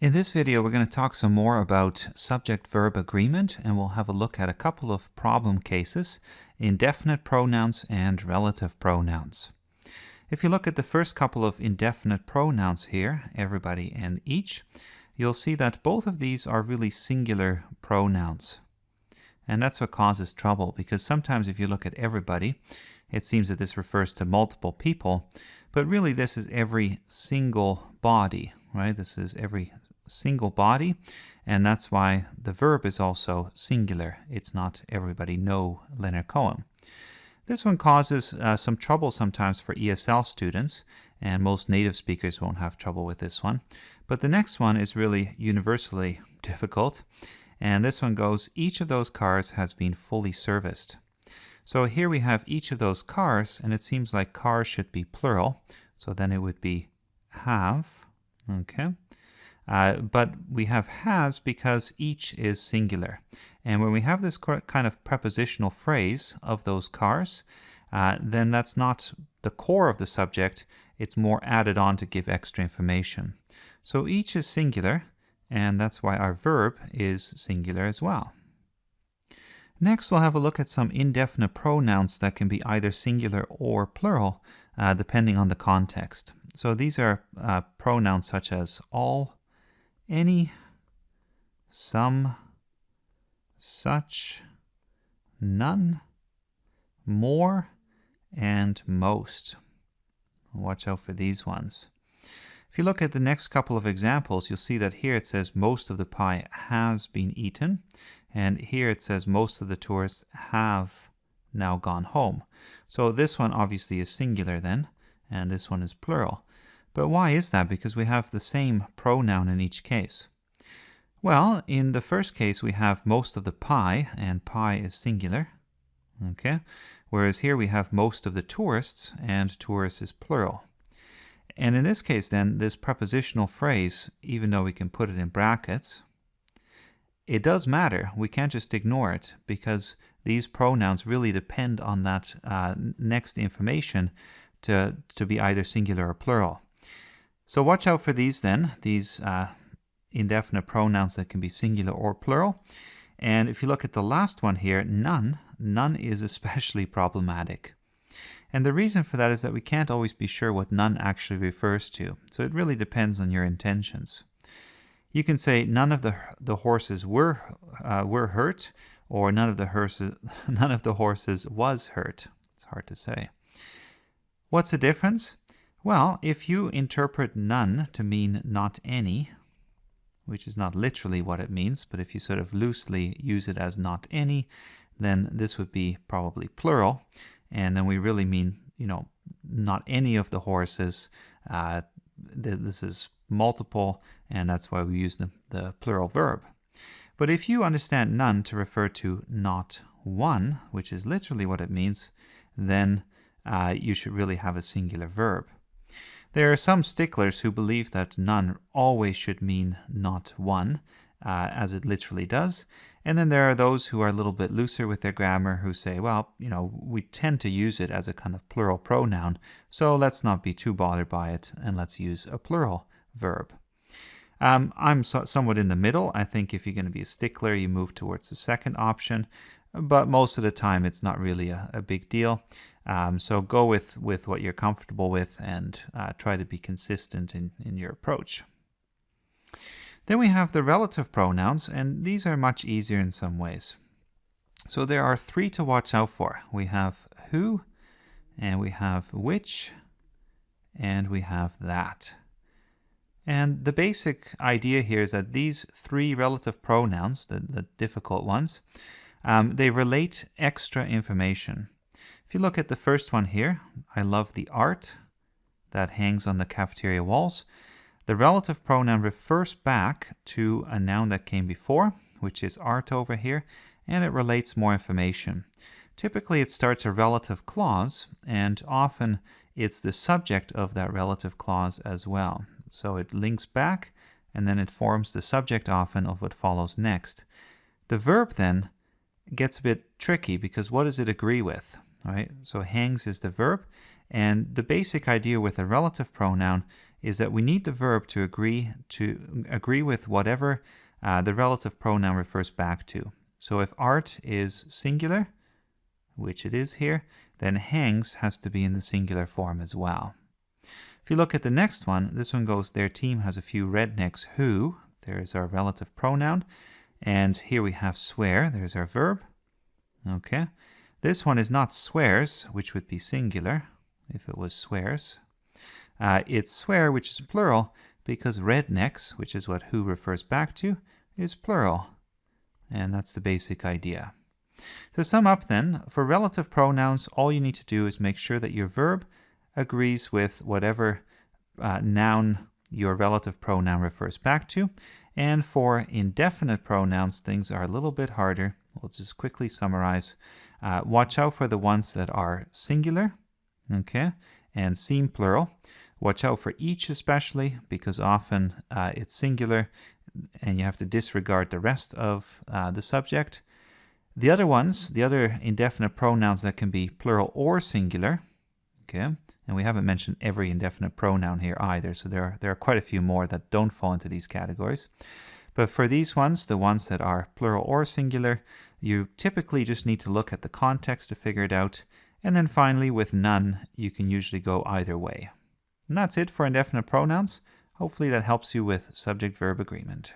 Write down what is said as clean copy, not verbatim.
In this video, we're going to talk some more about subject-verb agreement, and we'll have a look at a couple of problem cases, indefinite pronouns and relative pronouns. If you look at the first couple of indefinite pronouns here, everybody and each, you'll see that both of these are really singular pronouns. And that's what causes trouble, because sometimes if you look at everybody, it seems that this refers to multiple people, but really this is every single body, right? This is every single body, and that's why the verb is also singular. It's not everybody, no Leonard Cohen. This one causes some trouble sometimes for ESL students, and most native speakers won't have trouble with this one. But the next one is really universally difficult, and this one goes, each of those cars has been fully serviced. So here we have each of those cars, and it seems like cars should be plural, so then it would be have, okay? But we have has because each is singular. And when we have this kind of prepositional phrase of those cars, then that's not the core of the subject, it's more added on to give extra information. So each is singular, and that's why our verb is singular as well. Next, we'll have a look at some indefinite pronouns that can be either singular or plural, depending on the context. So these are pronouns such as all, any, some, such, none, more, and most. Watch out for these ones. If you look at the next couple of examples, you'll see that here it says most of the pie has been eaten, and here it says most of the tourists have now gone home. So this one obviously is singular then, and this one is plural. But why is that? Because we have the same pronoun in each case. Well, in the first case we have most of the pie, and pie is singular, okay? Whereas here we have most of the tourists, and tourists is plural. And in this case then, this prepositional phrase, even though we can put it in brackets, it does matter. We can't just ignore it, because these pronouns really depend on that next information to be either singular or plural. So watch out for these then, these indefinite pronouns that can be singular or plural. And if you look at the last one here, none is especially problematic. And the reason for that is that we can't always be sure what none actually refers to. So it really depends on your intentions. You can say none of the horses were hurt, or none of the horses was hurt. It's hard to say. What's the difference? Well, if you interpret none to mean not any, which is not literally what it means, but if you sort of loosely use it as not any, then this would be probably plural. And then we really mean, not any of the horses. This is multiple, and that's why we use the plural verb. But if you understand none to refer to not one, which is literally what it means, then you should really have a singular verb. There are some sticklers who believe that none always should mean not one, as it literally does. And then there are those who are a little bit looser with their grammar who say, well, we tend to use it as a kind of plural pronoun, so let's not be too bothered by it, and let's use a plural verb. I'm somewhat in the middle. I think if you're going to be a stickler, you move towards the second option, but most of the time it's not really a big deal. So go with what you're comfortable with, and try to be consistent in your approach. Then we have the relative pronouns, and these are much easier in some ways. So there are three to watch out for. We have who, and we have which, and we have that. And the basic idea here is that these three relative pronouns, the difficult ones, they relate extra information. If you look at the first one here, I love the art that hangs on the cafeteria walls. The relative pronoun refers back to a noun that came before, which is art over here, and it relates more information. Typically it starts a relative clause, and often it's the subject of that relative clause as well. So it links back, and then it forms the subject often of what follows next. The verb then gets a bit tricky, because what does it agree with? Right? So hangs is the verb, and the basic idea with a relative pronoun is that we need the verb to agree with whatever the relative pronoun refers back to. So if art is singular, which it is here, then hangs has to be in the singular form as well. If you look at the next one, this one goes, their team has a few rednecks who, there's our relative pronoun, and here we have swear, there's our verb. Okay, this one is not swears, which would be singular if it was swears. It's swear, which is plural, because rednecks, which is what who refers back to, is plural. And that's the basic idea. To sum up then, for relative pronouns, all you need to do is make sure that your verb agrees with whatever noun your relative pronoun refers back to. And for indefinite pronouns, things are a little bit harder. We'll just quickly summarize. Watch out for the ones that are singular, okay, and seem plural. Watch out for each especially, because often it's singular and you have to disregard the rest of the subject. The other ones, the other indefinite pronouns that can be plural or singular, okay, and we haven't mentioned every indefinite pronoun here either, so there are quite a few more that don't fall into these categories. But for these ones, the ones that are plural or singular, you typically just need to look at the context to figure it out. And then finally, with none, you can usually go either way. And that's it for indefinite pronouns. Hopefully that helps you with subject-verb agreement.